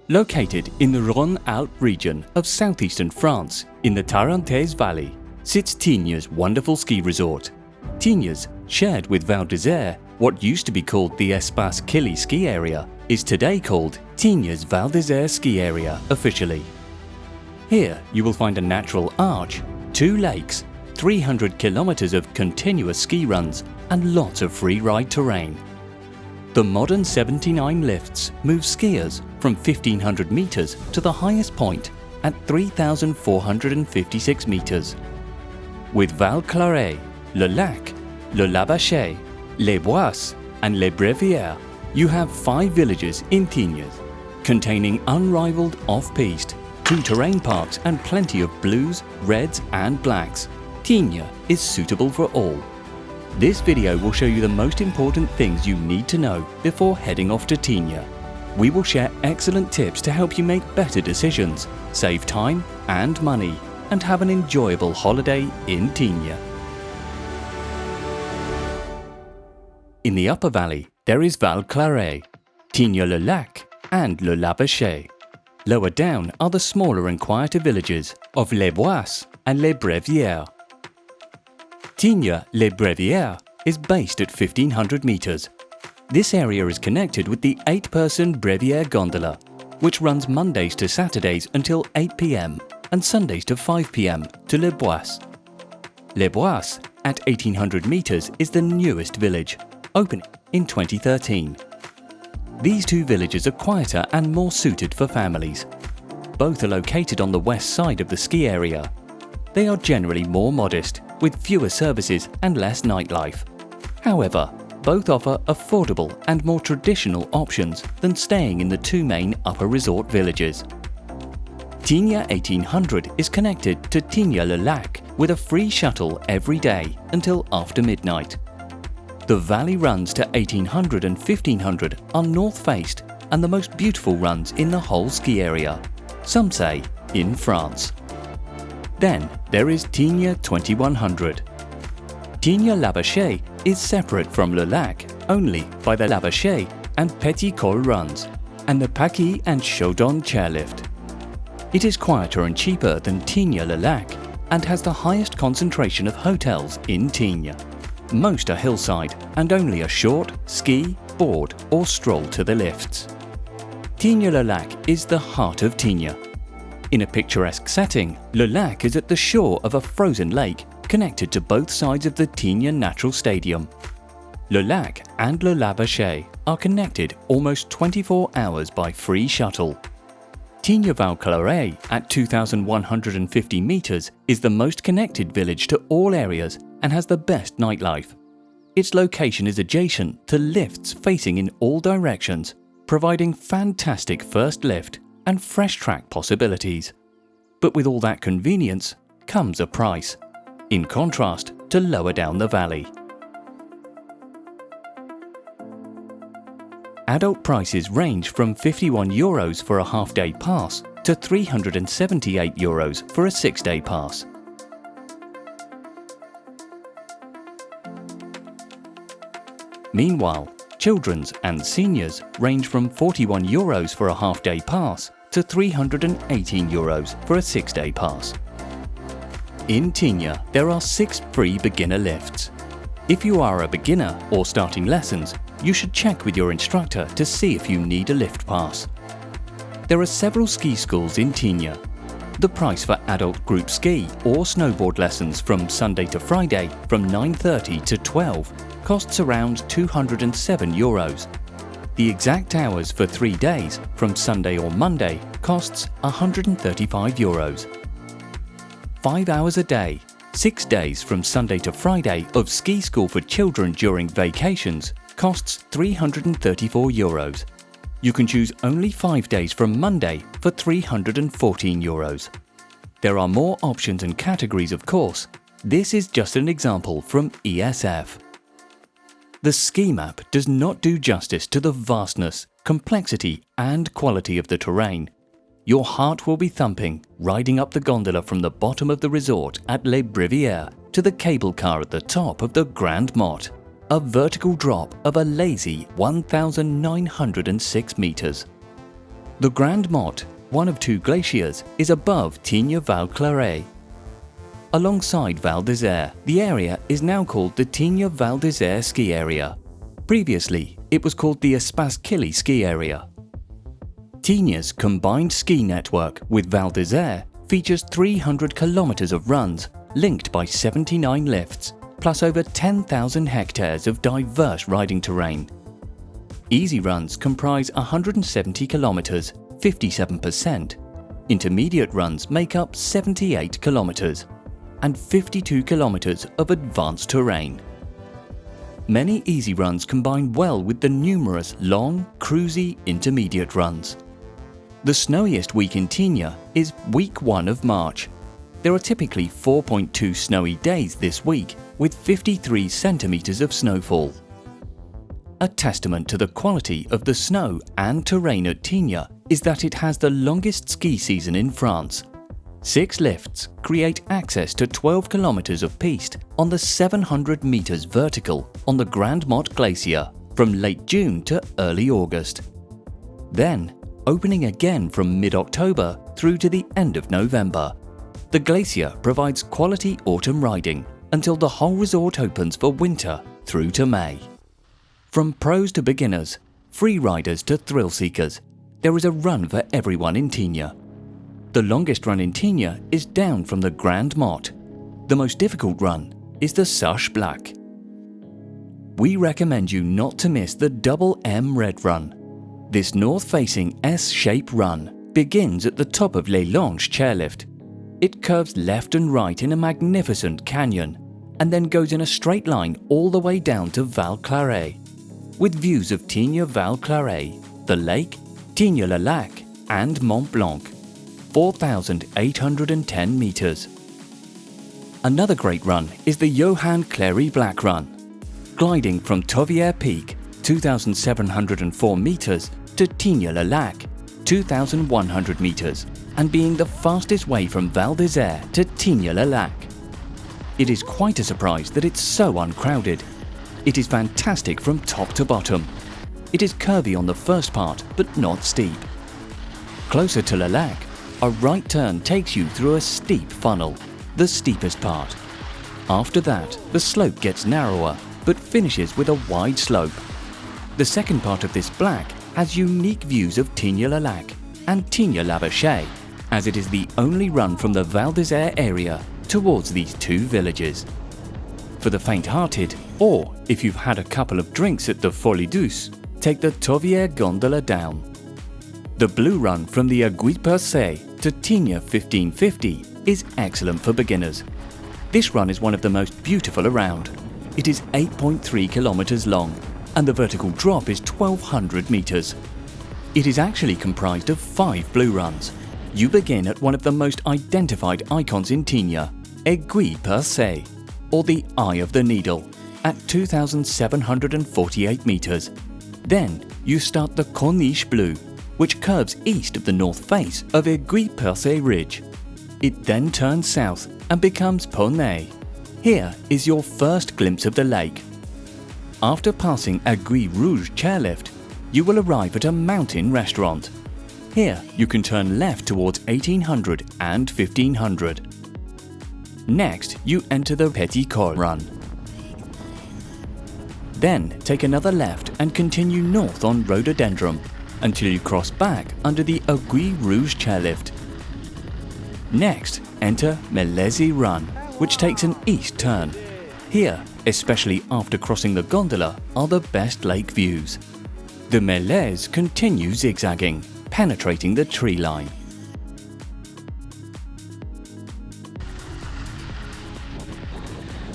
Located in the Rhône-Alpes region of southeastern France, in the Tarentaise Valley, sits Tignes' wonderful ski resort. Tignes, shared with Val d'Isère, what used to be called the Espace Killy ski area, is today called Tignes-Val d'Isère ski area officially. Here you will find a natural arch, 2 lakes, 300 kilometers of continuous ski runs and lots of free ride terrain. The modern 79 lifts move skiers from 1500 meters to the highest point at 3456 meters. With Val Claret, Le Lac, Le Lavachet, Les Boisses and Les Brevieres, you have 5 villages in Tignes, containing unrivaled off-piste, 2 terrain parks and plenty of blues, reds and blacks. Tignes is suitable for all. This video will show you the most important things you need to know before heading off to Tignes. We will share excellent tips to help you make better decisions, save time and money, and have an enjoyable holiday in Tignes. In the upper valley, there is Val Claret, Tignes-le-Lac and Le Lavachet. Lower down are the smaller and quieter villages of Les Boisses and Les Brevieres. Tignes-Les Brevieres is based at 1500 meters. This area is connected with the 8-person Brevière gondola, which runs Mondays to Saturdays until 8 p.m. and Sundays to 5 p.m. to Les Boisses. Les Boisses, at 1800 meters, is the newest village, opening in 2013. These 2 villages are quieter and more suited for families. Both are located on the west side of the ski area. They are generally more modest, with fewer services and less nightlife. However, both offer affordable and more traditional options than staying in the 2 main upper resort villages. Tignes 1800 is connected to Tignes-le-Lac with a free shuttle every day until after midnight. The valley runs to 1800 and 1500 are north-faced and the most beautiful runs in the whole ski area, some say in France. Then there is Tignes 2100. Tignes-Lavachet is separate from Le Lac only by the Lavachet and Petit Col runs and the Paquis and Chaudon chairlift. It is quieter and cheaper than Tignes-le-Lac and has the highest concentration of hotels in Tignes. Most are hillside and only a short ski, board or stroll to the lifts. Tignes-le-Lac is the heart of Tignes. In a picturesque setting, Le Lac is at the shore of a frozen lake connected to both sides of the Tignes Natural Stadium. Le Lac and Le Lavachet are connected almost 24 hours by free shuttle. Tignes-Val Claret at 2,150 meters is the most connected village to all areas and has the best nightlife. Its location is adjacent to lifts facing in all directions, providing fantastic first lift and fresh track possibilities. But with all that convenience comes a price, in contrast to lower down the valley. Adult prices range from €51 for a half-day pass to €378 for a 6-day pass. Meanwhile, children's and seniors range from €41 for a half-day pass to €318 for a 6-day pass. In Tignes, there are 6 free beginner lifts. If you are a beginner or starting lessons, you should check with your instructor to see if you need a lift pass. There are several ski schools in Tignes. The price for adult group ski or snowboard lessons from Sunday to Friday from 9:30 to 12 costs around €207. The exact hours for 3 days from Sunday or Monday costs €135. 5 hours a day, 6 days from Sunday to Friday of ski school for children during vacations costs €334. You can choose only 5 days from Monday for €314. There are more options and categories, of course. This is just an example from ESF. The ski map does not do justice to the vastness, complexity and quality of the terrain. Your heart will be thumping riding up the gondola from the bottom of the resort at Les Brevieres to the cable car at the top of the Grand Motte, a vertical drop of a lazy 1,906 meters. The Grande Motte, one of two glaciers, is above Tignes-Val Claret. Alongside Val d'Isère, the area is now called the Tignes-Val d'Isère ski area. Previously, it was called the Espace Killy ski area. Tignes' combined ski network with Val d'Isère features 300 kilometers of runs linked by 79 lifts, plus over 10,000 hectares of diverse riding terrain. Easy runs comprise 170 kilometers, 57%. Intermediate runs make up 78 kilometers, and 52 kilometers of advanced terrain. Many easy runs combine well with the numerous long, cruisy intermediate runs. The snowiest week in Tignes is week 1 of March. There are typically 4.2 snowy days this week, with 53 centimeters of snowfall. A testament to the quality of the snow and terrain at Tignes is that it has the longest ski season in France. 6 lifts create access to 12 kilometers of piste on the 700 meters vertical on the Grande Motte Glacier from late June to early August. Then, opening again from mid-October through to the end of November, the glacier provides quality autumn riding until the whole resort opens for winter through to May. From pros to beginners, free riders to thrill seekers, there is a run for everyone in Tignes. The longest run in Tignes is down from the Grande Motte. The most difficult run is the Sache Black. We recommend you not to miss the Double M Red Run. This north-facing S-shaped run begins at the top of Les Langes chairlift. It curves left and right in a magnificent canyon, and then goes in a straight line all the way down to Val Claret, with views of Tignes-Val Claret, the lake, Tignes-le-Lac, and Mont Blanc, 4,810 meters. Another great run is the Johan Clary Black Run, gliding from Tovière Peak, 2,704 meters, to Tignes-le-Lac, 2,100 meters, and being the fastest way from Val d'Isère to Tignes-le-Lac. It is quite a surprise that it's so uncrowded. It is fantastic from top to bottom. It is curvy on the first part, but not steep. Closer to Le Lac, a right turn takes you through a steep funnel, the steepest part. After that, the slope gets narrower, but finishes with a wide slope. The second part of this black has unique views of Tignes-le-Lac and Tignes-Lavachet, as it is the only run from the Val d'Isère area towards these two villages. For the faint-hearted, or if you've had a couple of drinks at the Folie Douce, take the Tovière gondola down. The blue run from the Aiguille-Percée to Tignes 1550 is excellent for beginners. This run is one of the most beautiful around. It is 8.3 kilometers long, and the vertical drop is 1,200 meters. It is actually comprised of 5 blue runs. You begin at one of the most identified icons in Tignes, Aiguille-Percée, or the Eye of the Needle, at 2,748 meters. Then you start the Corniche Bleu, which curves east of the north face of Aiguille-Percée Ridge. It then turns south and becomes Poney. Here is your first glimpse of the lake. After passing Aiguille Rouge chairlift, you will arrive at a mountain restaurant. Here you can turn left towards 1800 and 1500. Next, you enter the Petit Col run. Then take another left and continue north on Rhododendron until you cross back under the Aiguille Rouge chairlift. Next, enter Mélèze Run, which takes an east turn. Here, especially after crossing the gondola, are the best lake views. The Mélèze continue zigzagging, penetrating the tree line.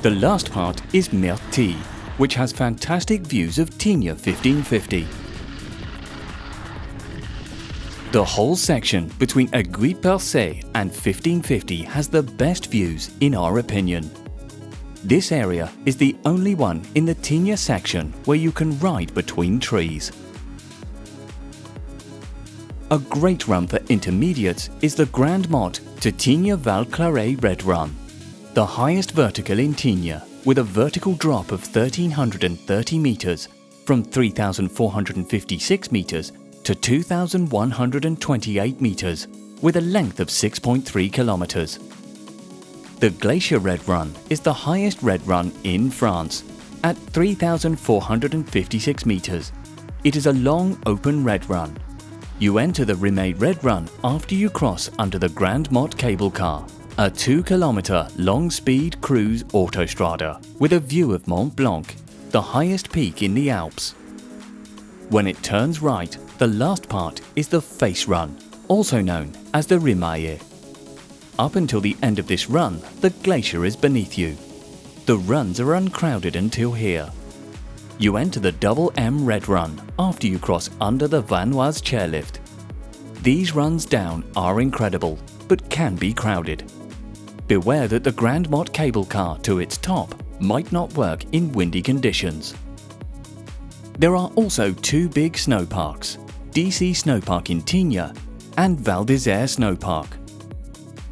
The last part is Myrtille, which has fantastic views of Tignes 1550. The whole section between Aiguille-Percée and 1550 has the best views in our opinion. This area is the only one in the Tignes section where you can ride between trees. A great run for intermediates is the Grande Motte to Tignes-Val Claret Red Run, the highest vertical in Tignes, with a vertical drop of 1,330 meters from 3,456 meters to to 2,128 meters with a length of 6.3 kilometers. The Glacier Red Run is the highest red run in France at 3,456 meters. It is a long open red run. You enter the Rimet Red Run after you cross under the Grande Motte cable car, a 2-kilometer long-speed cruise autostrada with a view of Mont Blanc, the highest peak in the Alps. When it turns right, the last part is the Face Run, also known as the Rimaillet. Up until the end of this run, the glacier is beneath you. The runs are uncrowded until here. You enter the Double M Red Run after you cross under the Vanoise chairlift. These runs down are incredible, but can be crowded. Beware that the Grande Motte cable car to its top might not work in windy conditions. There are also two big snow parks, DC Snow Park in Tignes and Val d'Isère Snow Park.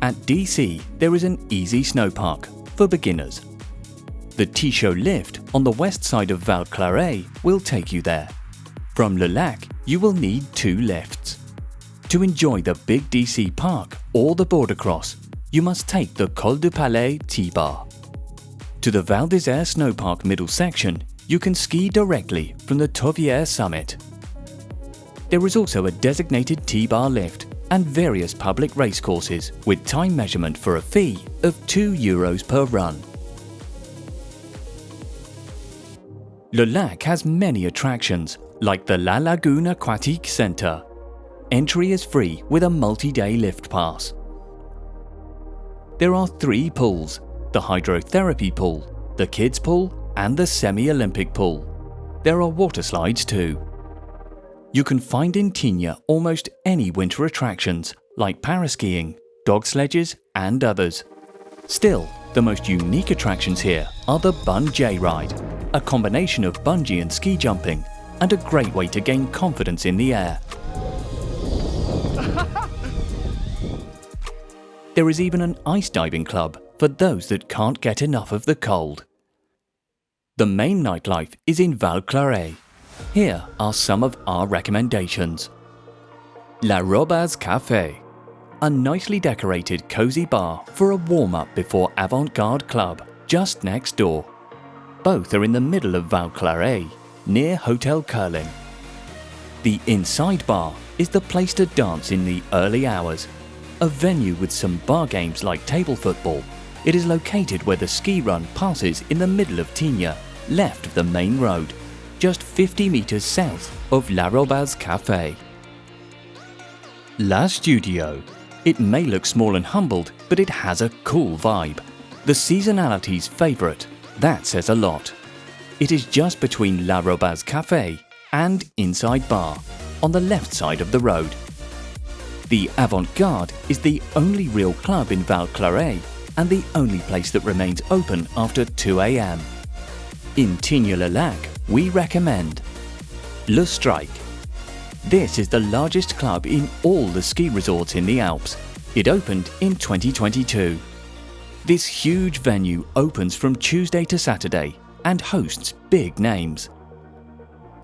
At DC, there is an easy snow park for beginners. The Tichot lift on the west side of Val Claret will take you there. From Le Lac, you will need 2 lifts. To enjoy the big DC park or the border cross, you must take the Col du Palais T-bar. To the Val d'Isère Snow Park middle section, you can ski directly from the Tovière summit. There is also a designated T-bar lift and various public racecourses with time measurement for a fee of €2 per run. Le Lac has many attractions, like the La Lagune Aquatique Centre. Entry is free with a multi-day lift pass. There are 3 pools, the hydrotherapy pool, the kids pool and the semi-Olympic pool. There are water slides too. You can find in Tignes almost any winter attractions like paraskiing, dog sledges and others. Still, the most unique attractions here are the Bungee Ride, a combination of bungee and ski jumping, and a great way to gain confidence in the air. There is even an ice diving club for those that can't get enough of the cold. The main nightlife is in Val Claret. Here are some of our recommendations. La Robaz Café, a nicely decorated cozy bar for a warm-up before Avant-Garde Club, just next door. Both are in the middle of Val Claret, near Hotel Curling. The Inside Bar is the place to dance in the early hours. A venue with some bar games like table football. It is located where the ski run passes in the middle of Tignes, left of the main road, just 50 meters south of La Robaz Café. La Studio. It may look small and humbled, but it has a cool vibe. The seasonality's favorite. That says a lot. It is just between La Robaz Café and Inside Bar, on the left side of the road. The Avant-Garde is the only real club in Val Claret and the only place that remains open after 2 a.m. In Tignes-le-Lac, we recommend Le Strike. This is the largest club in all the ski resorts in the Alps. It opened in 2022. This huge venue opens from Tuesday to Saturday and hosts big names.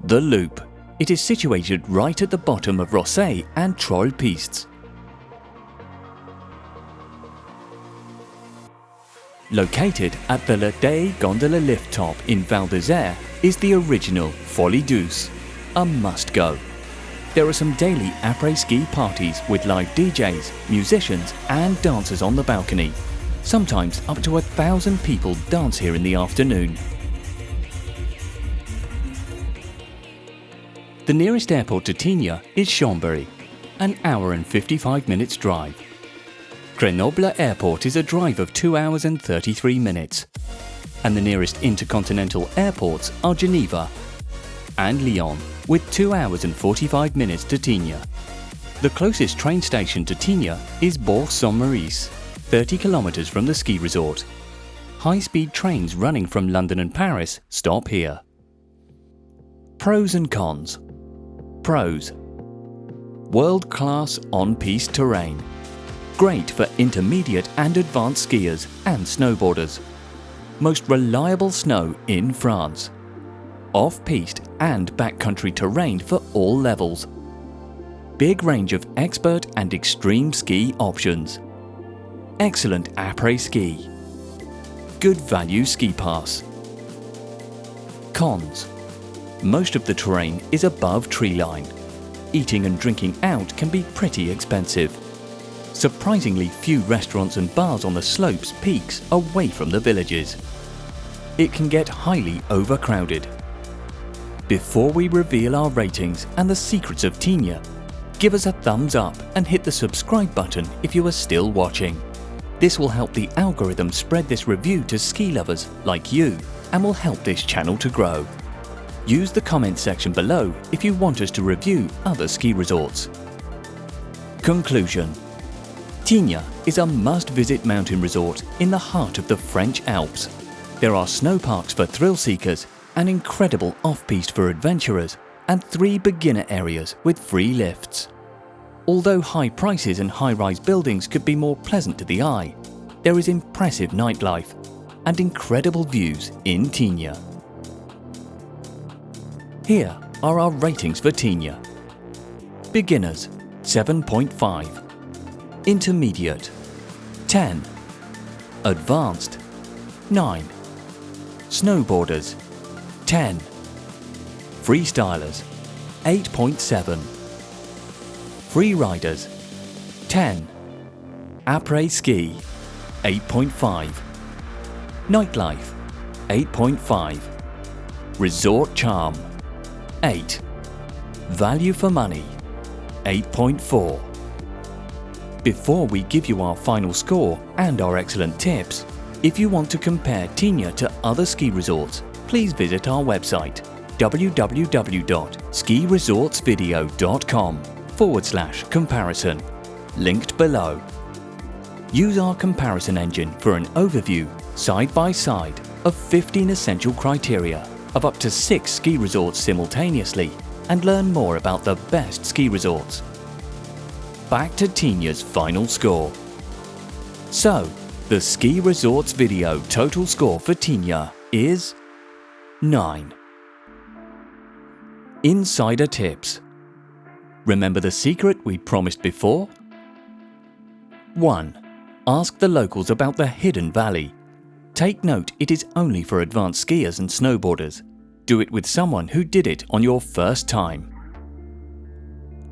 The Loop. It is situated right at the bottom of Rosset and Troll pistes. Located at the Le Day Gondola lift top in Val d'Isère is the original Folie Douce, a must-go. There are some daily après-ski parties with live DJs, musicians and dancers on the balcony. Sometimes up to 1,000 people dance here in the afternoon. The nearest airport to Tignes is Chambéry, an hour and 55 minutes drive. Grenoble Airport is a drive of 2 hours and 33 minutes. And the nearest intercontinental airports are Geneva and Lyon, with 2 hours and 45 minutes to Tignes. The closest train station to Tignes is Bourg-Saint-Maurice, 30 kilometers from the ski resort. High-speed trains running from London and Paris stop here. Pros and cons. Pros. World-class on-piste terrain. Great for intermediate and advanced skiers and snowboarders. Most reliable snow in France. Off-piste and backcountry terrain for all levels. big range of expert and extreme ski options. Excellent apres ski. Good value ski pass. Cons. Most of the terrain is above tree line. Eating and drinking out can be pretty expensive. Surprisingly few restaurants and bars on the slopes peaks away from the villages. It can get highly overcrowded. Before we reveal our ratings and the secrets of Tignes, give us a thumbs up and hit the subscribe button if you are still watching. This will help the algorithm spread this review to ski lovers like you and will help this channel to grow. Use the comment section below if you want us to review other ski resorts. Conclusion. Tignes is a must-visit mountain resort in the heart of the French Alps. There are snow parks for thrill seekers, an incredible off-piste for adventurers, and 3 beginner areas with free lifts. Although high prices and high-rise buildings could be more pleasant to the eye, there is impressive nightlife and incredible views in Tignes. Here are our ratings for Tignes. Beginners, 7.5. Intermediate, 10. Advanced, 9. Snowboarders, 10. Freestylers, 8.7. Freeriders, 10. Après ski, 8.5. Nightlife, 8.5. Resort charm, 8. Value for money, 8.4. Before we give you our final score and our excellent tips, if you want to compare Tignes to other ski resorts, please visit our website www.skiresortsvideo.com/comparison, linked below. Use our comparison engine for an overview, side by side, of 15 essential criteria of up to 6 ski resorts simultaneously and learn more about the best ski resorts. Back to Tignes' final score. So, the ski resorts video total score for Tignes is 9. Insider tips. Remember the secret we promised before? 1. Ask the locals about the hidden valley. Take note, it is only for advanced skiers and snowboarders. Do it with someone who did it on your first time.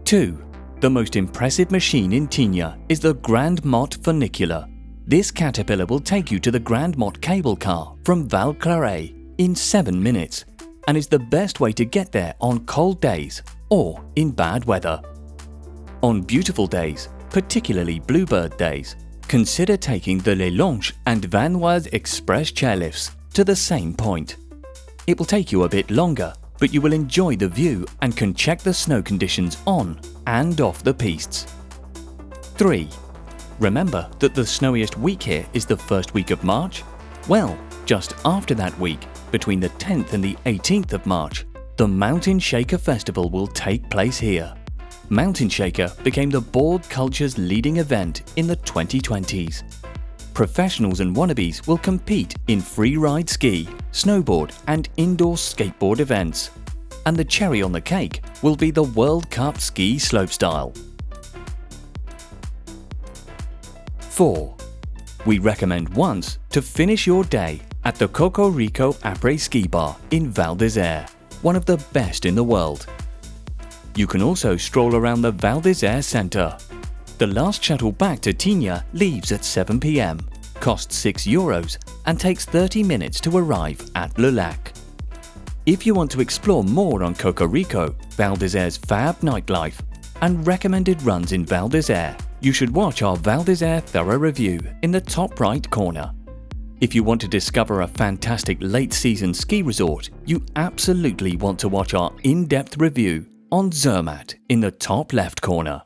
2. The most impressive machine in Tignes is the Grand Mott funicular. This caterpillar will take you to the Grand Mott cable car from Val Claret in 7 minutes and is the best way to get there on cold days or in bad weather. On beautiful days, particularly bluebird days, consider taking the Les Lonches and Vanoise Express chairlifts to the same point. It will take you a bit longer, but you will enjoy the view and can check the snow conditions on and off the pistes. 3. Remember that the snowiest week here is the first week of March? Well, just after that week, between the 10th and the 18th of March, the Mountain Shaker Festival will take place here. Mountain Shaker became the board culture's leading event in the 2020s. Professionals and wannabes will compete in freeride ski, snowboard and indoor skateboard events. And the cherry on the cake will be the World Cup ski slopestyle. 4. We recommend once to finish your day at the Cocorico Après Ski Bar in Val d'Isère, one of the best in the world. You can also stroll around the Val d'Isère Centre. The last shuttle back to Tignes leaves at 7 p.m, costs €6 and takes 30 minutes to arrive at Le Lac. If you want to explore more on Cocorico, Val d'Isère's fab nightlife, and recommended runs in Val d'Isère, you should watch our Val d'Isère thorough review in the top right corner. If you want to discover a fantastic late-season ski resort, you absolutely want to watch our in-depth review on Zermatt in the top left corner.